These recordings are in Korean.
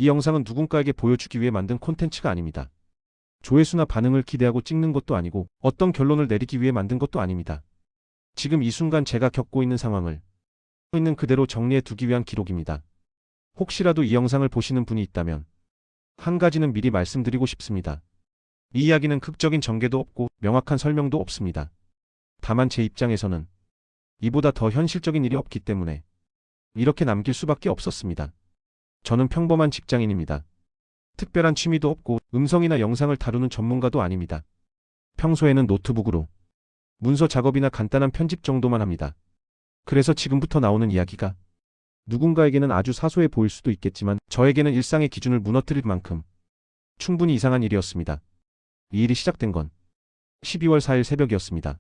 이 영상은 누군가에게 보여주기 위해 만든 콘텐츠가 아닙니다. 조회수나 반응을 기대하고 찍는 것도 아니고 어떤 결론을 내리기 위해 만든 것도 아닙니다. 지금 이 순간 제가 겪고 있는 상황을 있는 그대로 정리해 두기 위한 기록입니다. 혹시라도 이 영상을 보시는 분이 있다면 한 가지는 미리 말씀드리고 싶습니다. 이 이야기는 극적인 전개도 없고 명확한 설명도 없습니다. 다만 제 입장에서는 이보다 더 현실적인 일이 없기 때문에 이렇게 남길 수밖에 없었습니다. 저는 평범한 직장인입니다. 특별한 취미도 없고 음성이나 영상을 다루는 전문가도 아닙니다. 평소에는 노트북으로 문서 작업이나 간단한 편집 정도만 합니다. 그래서 지금부터 나오는 이야기가 누군가에게는 아주 사소해 보일 수도 있겠지만 저에게는 일상의 기준을 무너뜨릴 만큼 충분히 이상한 일이었습니다. 이 일이 시작된 건 12월 4일 새벽이었습니다.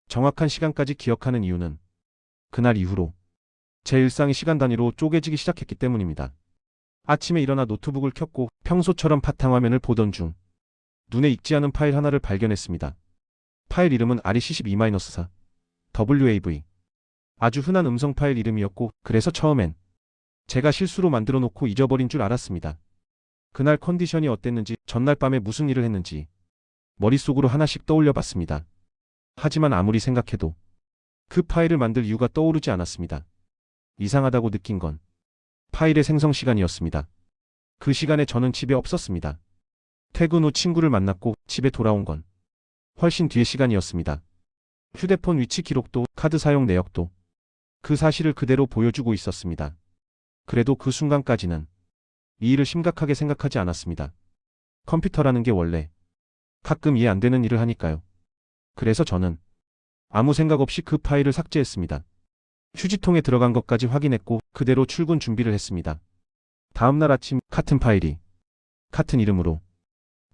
정확한 시간까지 기억하는 이유는 그날 이후로 제 일상이 시간 단위로 쪼개지기 시작했기 때문입니다. 아침에 일어나 노트북을 켰고 평소처럼 바탕화면을 보던 중 눈에 익지 않은 파일 하나를 발견했습니다. 파일 이름은 REC12-4 WAV. 아주 흔한 음성 파일 이름이었고 그래서 처음엔 제가 실수로 만들어 놓고 잊어버린 줄 알았습니다. 그날 컨디션이 어땠는지, 전날 밤에 무슨 일을 했는지 머릿속으로 하나씩 떠올려 봤습니다. 하지만 아무리 생각해도 그 파일을 만들 이유가 떠오르지 않았습니다. 이상하다고 느낀 건 파일의 생성 시간이었습니다. 그 시간에 저는 집에 없었습니다. 퇴근 후 친구를 만났고 집에 돌아온 건 훨씬 뒤의 시간이었습니다. 휴대폰 위치 기록도 카드 사용 내역도 그 사실을 그대로 보여주고 있었습니다. 그래도 그 순간까지는 이 일을 심각하게 생각하지 않았습니다. 컴퓨터라는 게 원래 가끔 이해 안 되는 일을 하니까요. 그래서 저는 아무 생각 없이 그 파일을 삭제했습니다. 휴지통에 들어간 것까지 확인했고 그대로 출근 준비를 했습니다. 다음날 아침 같은 파일이 같은 이름으로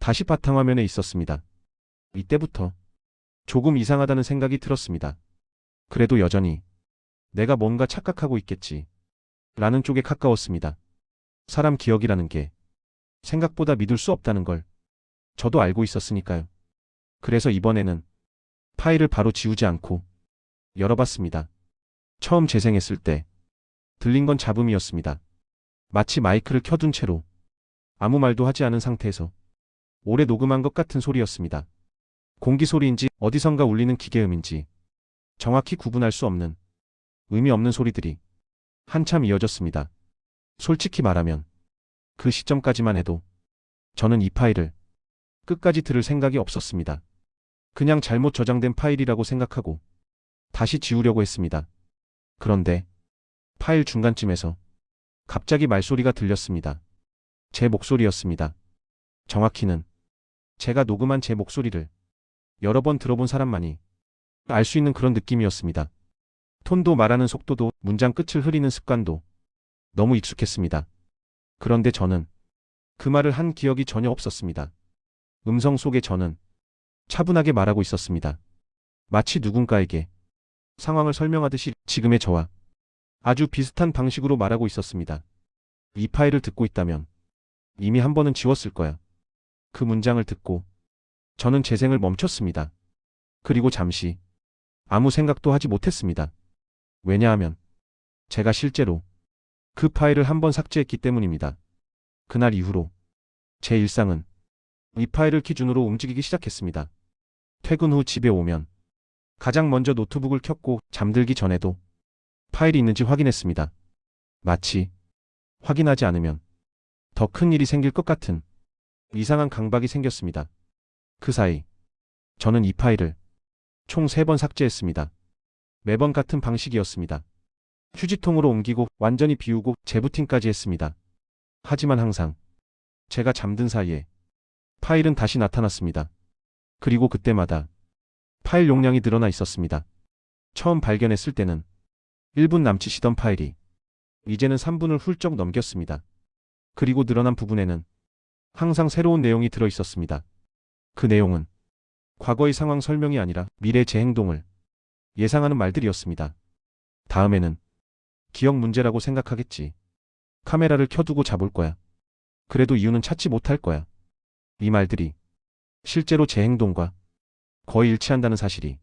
다시 바탕화면에 있었습니다. 이때부터 조금 이상하다는 생각이 들었습니다. 그래도 여전히 내가 뭔가 착각하고 있겠지 라는 쪽에 가까웠습니다. 사람 기억이라는 게 생각보다 믿을 수 없다는 걸 저도 알고 있었으니까요. 그래서 이번에는 파일을 바로 지우지 않고 열어봤습니다. 처음 재생했을 때 들린 건 잡음이었습니다. 마치 마이크를 켜둔 채로 아무 말도 하지 않은 상태에서 오래 녹음한 것 같은 소리였습니다. 공기 소리인지 어디선가 울리는 기계음인지 정확히 구분할 수 없는 의미 없는 소리들이 한참 이어졌습니다. 솔직히 말하면 그 시점까지만 해도 저는 이 파일을 끝까지 들을 생각이 없었습니다. 그냥 잘못 저장된 파일이라고 생각하고 다시 지우려고 했습니다. 그런데 파일 중간쯤에서 갑자기 말소리가 들렸습니다. 제 목소리였습니다. 정확히는 제가 녹음한 제 목소리를 여러 번 들어본 사람만이 알 수 있는 그런 느낌이었습니다. 톤도 말하는 속도도 문장 끝을 흐리는 습관도 너무 익숙했습니다. 그런데 저는 그 말을 한 기억이 전혀 없었습니다. 음성 속에 저는 차분하게 말하고 있었습니다. 마치 누군가에게 상황을 설명하듯이 지금의 저와 아주 비슷한 방식으로 말하고 있었습니다. 이 파일을 듣고 있다면 이미 한 번은 지웠을 거야. 그 문장을 듣고 저는 재생을 멈췄습니다. 그리고 잠시 아무 생각도 하지 못했습니다. 왜냐하면 제가 실제로 그 파일을 한 번 삭제했기 때문입니다. 그날 이후로 제 일상은 이 파일을 기준으로 움직이기 시작했습니다. 퇴근 후 집에 오면 가장 먼저 노트북을 켰고 잠들기 전에도 파일이 있는지 확인했습니다. 마치 확인하지 않으면 더 큰 일이 생길 것 같은 이상한 강박이 생겼습니다. 그 사이 저는 이 파일을 총 3번 삭제했습니다. 매번 같은 방식이었습니다. 휴지통으로 옮기고 완전히 비우고 재부팅까지 했습니다. 하지만 항상 제가 잠든 사이에 파일은 다시 나타났습니다. 그리고 그때마다 파일 용량이 늘어나 있었습니다. 처음 발견했을 때는 1분 남짓이던 파일이 이제는 3분을 훌쩍 넘겼습니다. 그리고 늘어난 부분에는 항상 새로운 내용이 들어 있었습니다. 그 내용은 과거의 상황 설명이 아니라 미래 제 행동을 예상하는 말들이었습니다. 다음에는 기억 문제라고 생각하겠지. 카메라를 켜두고 자볼 거야. 그래도 이유는 찾지 못할 거야. 이 말들이 실제로 제 행동과 거의 일치한다는 사실이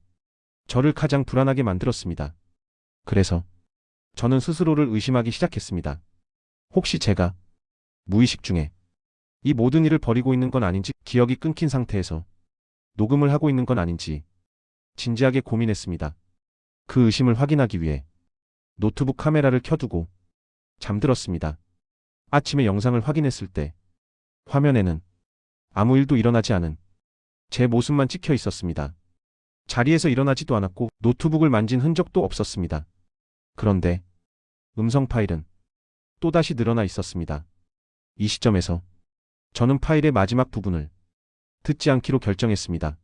저를 가장 불안하게 만들었습니다. 그래서 저는 스스로를 의심하기 시작했습니다. 혹시 제가 무의식 중에 이 모든 일을 벌이고 있는 건 아닌지, 기억이 끊긴 상태에서 녹음을 하고 있는 건 아닌지 진지하게 고민했습니다. 그 의심을 확인하기 위해 노트북 카메라를 켜두고 잠들었습니다. 아침에 영상을 확인했을 때 화면에는 아무 일도 일어나지 않은 제 모습만 찍혀 있었습니다. 자리에서 일어나지도 않았고 노트북을 만진 흔적도 없었습니다. 그런데 음성 파일은 또다시 늘어나 있었습니다. 이 시점에서 저는 파일의 마지막 부분을 듣지 않기로 결정했습니다.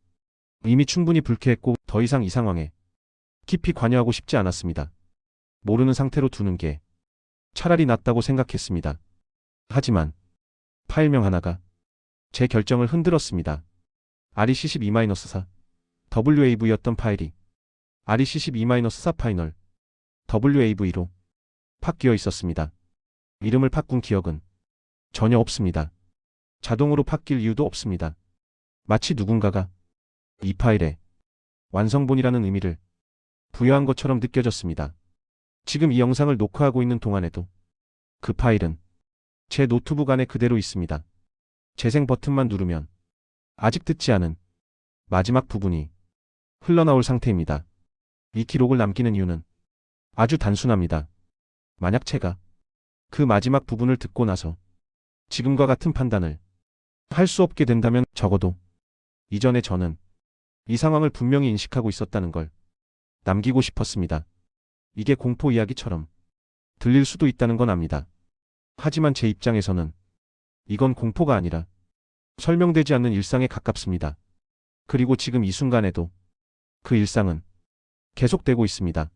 이미 충분히 불쾌했고 더 이상 이 상황에 깊이 관여하고 싶지 않았습니다. 모르는 상태로 두는 게 차라리 낫다고 생각했습니다. 하지만 파일명 하나가 제 결정을 흔들었습니다. REC12-4 WAV였던 파일이 REC12-4 파이널 WAV로 바뀌어 있었습니다. 이름을 바꾼 기억은 전혀 없습니다. 자동으로 바뀔 이유도 없습니다. 마치 누군가가 이 파일에 완성본이라는 의미를 부여한 것처럼 느껴졌습니다. 지금 이 영상을 녹화하고 있는 동안에도 그 파일은 제 노트북 안에 그대로 있습니다. 재생 버튼만 누르면 아직 듣지 않은 마지막 부분이 흘러나올 상태입니다. 이 기록을 남기는 이유는 아주 단순합니다. 만약 제가 그 마지막 부분을 듣고 나서 지금과 같은 판단을 할 수 없게 된다면 적어도 이전에 저는 이 상황을 분명히 인식하고 있었다는 걸 남기고 싶었습니다. 이게 공포 이야기처럼 들릴 수도 있다는 건 압니다. 하지만 제 입장에서는 이건 공포가 아니라 설명되지 않는 일상에 가깝습니다. 그리고 지금 이 순간에도 그 일상은 계속되고 있습니다.